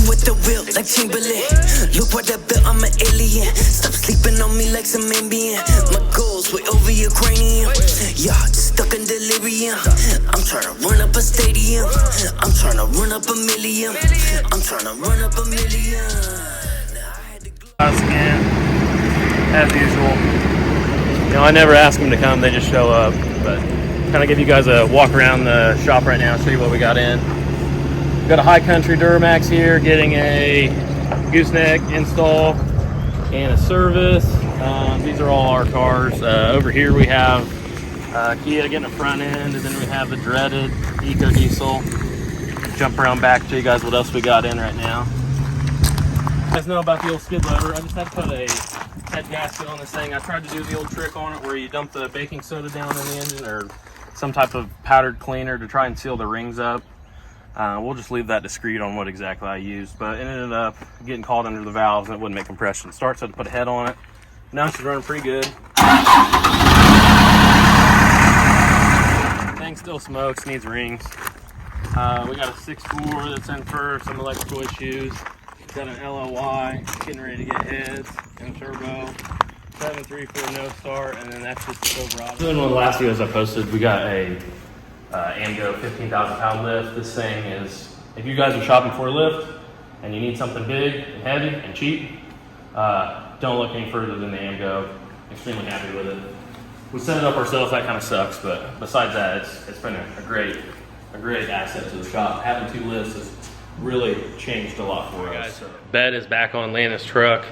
with the wheel like Chamberlain. Look what I built, I'm an alien. Stop sleeping on me like some Ambien. My goals way over your cranium. Yeah, stuck in delirium. I'm trying to run up a stadium. I'm trying to run up a million. I'm trying to run up a million. Again, as usual. You know, I never ask them to come, they just show up. But kind of give you guys a walk around the shop right now, show you what we got in. We've got a high country Duramax here, getting a gooseneck install and a service. These are all our cars. Over here we have Kia getting a front end, and then we have the dreaded Eco Diesel. Jump around back, show you guys what else we got in right now. You guys know about the old skid loader. I just had to put a head gasket on this thing. I tried to do the old trick on it where you dump the baking soda down in the engine or some type of powdered cleaner to try and seal the rings up. We'll just leave that discreet on what exactly I used, but it ended up getting caught under the valves and it wouldn't make compression start, so I had to put a head on it. Now she's running pretty good. Thing still smokes, needs rings. We got a 6.4 that's in for some electrical issues. Got an LOY, getting ready to get heads and turbo. 7.3 for a no start, and then that's just the silver rod. In one of the last videos I posted, we got a AMGO 15,000 pound lift. This thing is, if you guys are shopping for a lift and you need something big and heavy and cheap, don't look any further than the AMGO. Extremely happy with it. We set it up ourselves, that kind of sucks, but besides that, it's been a great asset to the shop. Having two lifts has really changed a lot for us. Bed is back on Lana's truck,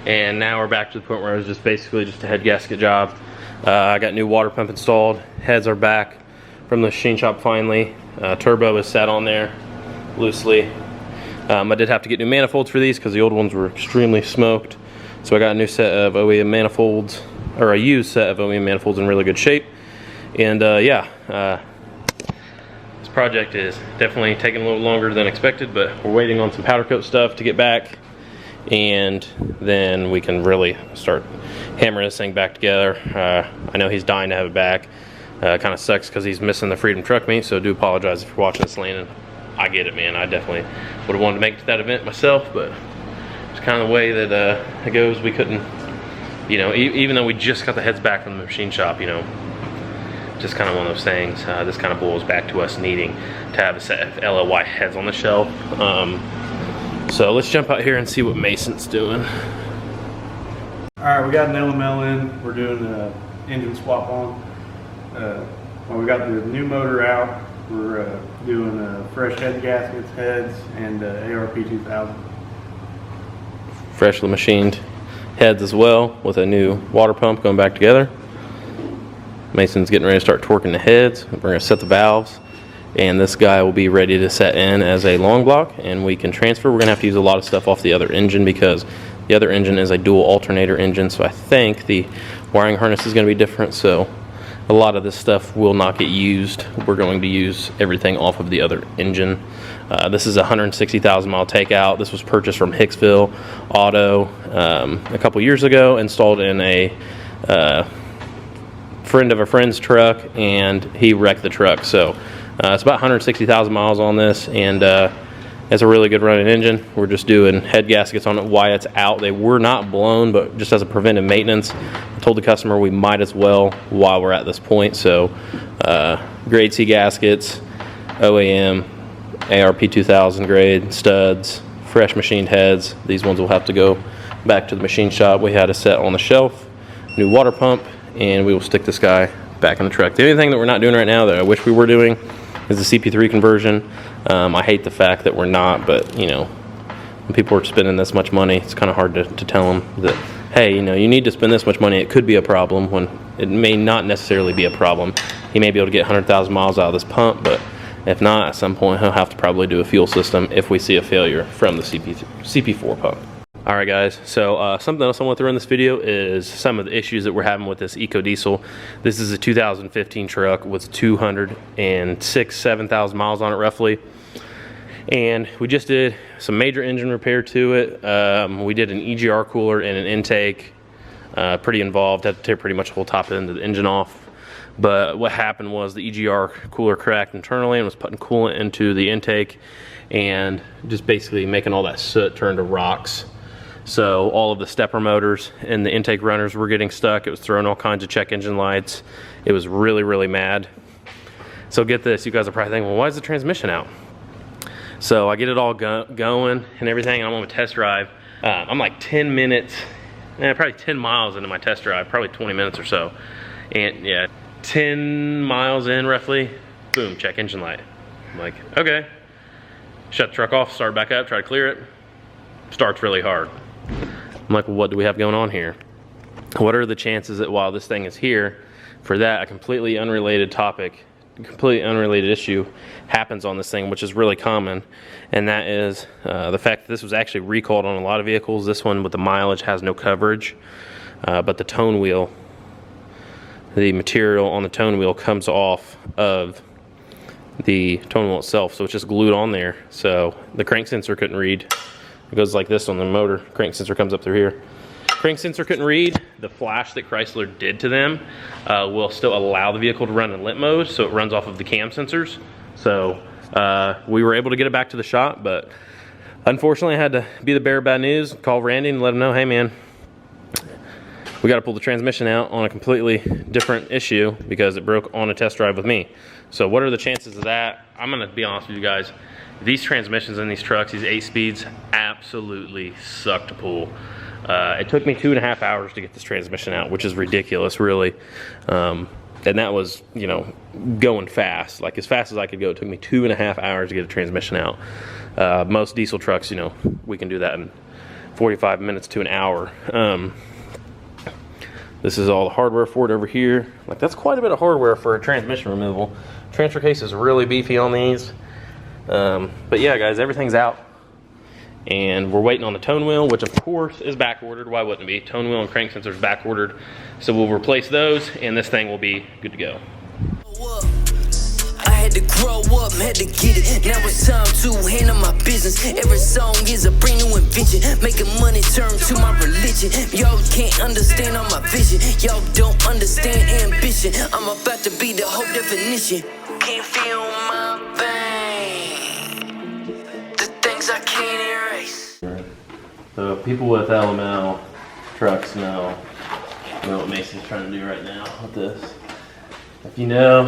and now we're back to the point where it was just basically just a head gasket job. I got new water pump installed. Heads are back from the machine shop finally. Turbo is set on there loosely. I did have to get new manifolds for these because the old ones were extremely smoked. So I got a new set of OEM manifolds, or a used set of OEM manifolds in really good shape. And this project is definitely taking a little longer than expected, but we're waiting on some powder coat stuff to get back, and then we can really start hammering this thing back together. I know he's dying to have it back. Kind of sucks because he's missing the Freedom Truck Meet, so I do apologize if you're watching this, Landon. I get it, man. I definitely would have wanted to make it to that event myself, but it's kind of the way that it goes. We couldn't, you know, even though we just got the heads back from the machine shop, you know, just kind of one of those things. This kind of boils back to us needing to have a set of LOY heads on the shelf. So let's jump out here and see what Mason's doing. All right, we got an LML in. We're doing the engine swap on. Well, we got the new motor out. We're doing fresh head gaskets, heads, and ARP 2000. Freshly machined heads as well with a new water pump going back together. Mason's getting ready to start torquing the heads. We're going to set the valves, and this guy will be ready to set in as a long block, and we can transfer. We're going to have to use a lot of stuff off the other engine because the other engine is a dual alternator engine, so I think the wiring harness is going to be different, so a lot of this stuff will not get used. We're going to use everything off of the other engine. This is a 160,000 mile takeout. This was purchased from Hicksville Auto a couple years ago, installed in a friend of a friend's truck, and he wrecked the truck. So it's about 160,000 miles on this, and it's a really good running engine. We're just doing head gaskets on it while it's out. They were not blown, but just as a preventive maintenance, I told the customer we might as well while we're at this point. So grade C gaskets, OEM, ARP 2000 grade, studs, fresh machined heads. These ones will have to go back to the machine shop. We had a set on the shelf, new water pump, and we will stick this guy back in the truck. The only thing that we're not doing right now that I wish we were doing is the CP3 conversion. I hate the fact that we're not, but you know, when people are spending this much money, it's kind of hard to tell them that, hey, you know, you need to spend this much money. It could be a problem when it may not necessarily be a problem. He may be able to get 100,000 miles out of this pump, but if not, at some point he'll have to probably do a fuel system if we see a failure from the CP4 pump. Alright guys, so something else I want to throw in this video is some of the issues that we're having with this Eco Diesel. This is a 2015 truck with 7,000 miles on it roughly. And we just did some major engine repair to it. We did an EGR cooler and an intake. Pretty involved, had to tear pretty much the whole top end of the engine off. But what happened was the EGR cooler cracked internally and was putting coolant into the intake and just basically making all that soot turn to rocks. So all of the stepper motors and the intake runners were getting stuck. It was throwing all kinds of check engine lights. It was really, really mad. So get this, you guys are probably thinking, well, why is the transmission out? So I get it all going and everything, and I'm on a test drive. I'm like 10 minutes, probably 10 miles into my test drive, probably 20 minutes or so. And yeah, 10 miles in roughly, boom, check engine light. I'm like, okay. Shut the truck off, start back up, try to clear it. Starts really hard. I'm like, well, what do we have going on here? What are the chances that while this thing is here, for that, a completely unrelated topic, completely unrelated issue happens on this thing, which is really common, and that is the fact that this was actually recalled on a lot of vehicles. This one with the mileage has no coverage, but the tone wheel, the material on the tone wheel comes off of the tone wheel itself, so it's just glued on there. So the crank sensor couldn't read. It goes like this on the motor. Crank sensor comes up through here. Crank sensor couldn't read. The flash that Chrysler did to them will still allow the vehicle to run in lit mode, so it runs off of the cam sensors. So we were able to get it back to the shop, but unfortunately I had to be the bearer of bad news, call Randy and let him know, hey man, we got to pull the transmission out on a completely different issue because it broke on a test drive with me. So what are the chances of that? I'm gonna be honest with you guys. These transmissions in these trucks, these 8-speeds, absolutely suck to pull. It took me 2.5 hours to get this transmission out, which is ridiculous, really. And that was, you know, going fast, like as fast as I could go. It took me 2.5 hours to get a transmission out. Most diesel trucks, you know, we can do that in 45 minutes to an hour. This is all the hardware for it over here. Like, that's quite a bit of hardware for a transmission removal. Transfer case is really beefy on these. But yeah, guys, everything's out. And we're waiting on the tone wheel, which of course is back ordered. Why wouldn't it be? Tone wheel and crank sensors back ordered. So we'll replace those and this thing will be good to go. I had to grow up, had to get it. Now it's time to handle my business. Every song is a brand new invention. Making money turn to my religion. Y'all can't understand all my vision. Y'all don't understand ambition. I'm about to be the whole definition. Can't feel my pain. The things I can't erase. So people with LML trucks know what Mason's trying to do right now with this. If you know,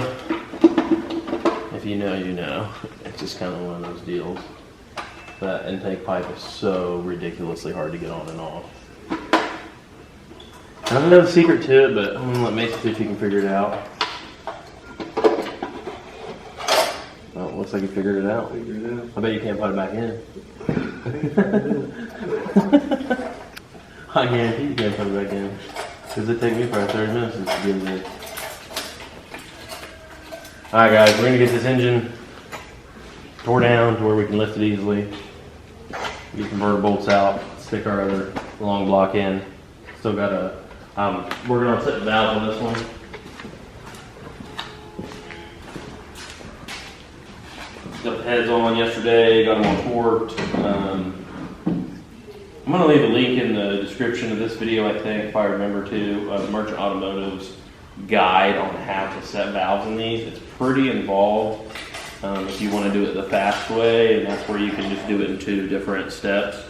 you know. It's just kind of one of those deals. That intake pipe is so ridiculously hard to get on and off. I don't know the secret to it, but I'm gonna let Mason see if he can figure it out. Well, it looks like he figured it out. I bet you can't put it back in. I guarantee you can't put it back in. Because it take me probably 30 minutes to get it in. Alright guys, we're going to get this engine tore down to where we can lift it easily. Get converter bolts out, stick our other long block in. Still got a, we're going to set the valve on this one. Got the heads on yesterday, got them on torqued. I'm going to leave a link in the description of this video, I think, if I remember to, of Merchant Automotive's guide on how to set valves in these. It's pretty involved if you want to do it the fast way, and that's where you can just do it in 2 different steps.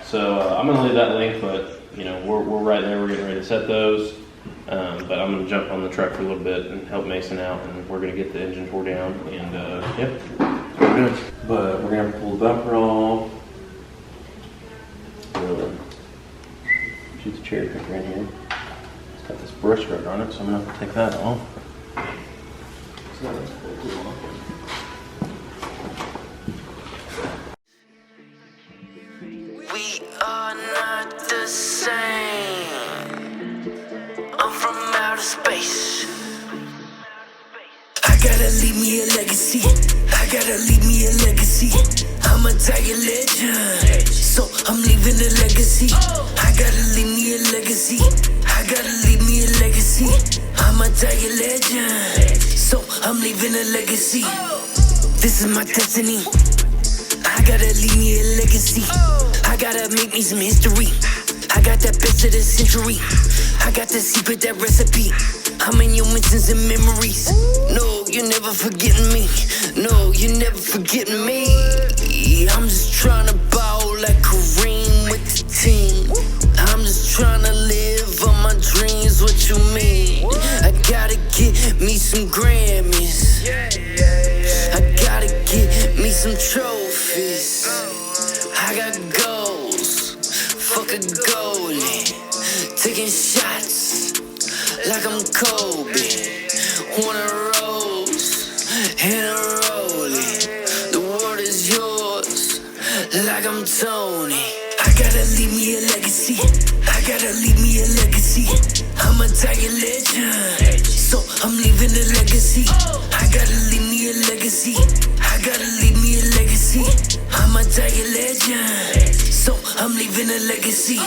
So I'm going to leave that link, but you know, we're right there, we're getting ready to set those. But I'm going to jump on the truck for a little bit and help Mason out, and we're going to get the engine tore down, and yeah, we're good. But we're going to pull the bumper off. Shoot the cherry picker in here. It's got this brush rubber on it, so I'm gonna have to take that off. We are not the same. I'm from outer space. I gotta leave me a legacy. I gotta leave me a legacy. I'm a tiger legend, so I'm leaving a legacy. I gotta leave me a legacy. I gotta leave me a legacy. I'm a tiger legend, so I'm leaving a legacy. This is my destiny. I gotta leave me a legacy. I gotta make me some history. I got that best of the century. I got the secret, that recipe. I'm in your mentions and memories. No, you're never forgetting me. No, you're never forgetting me. I'm just trying to ball like Kareem with the team. I'm just trying to live on my dreams. What you mean? I gotta get me some Grammys. I gotta get me some trophies. I got goals, fuck a goalie. Taking shots like I'm Kobe. One a rose and a rollie. The world is yours like I'm Tony. I gotta leave me a legacy. I gotta leave me a legacy. I'm a Tiger legend, so I'm leaving a legacy. I gotta leave me a legacy. I gotta leave me a legacy. I'm a Tiger legend, so I'm leaving a legacy.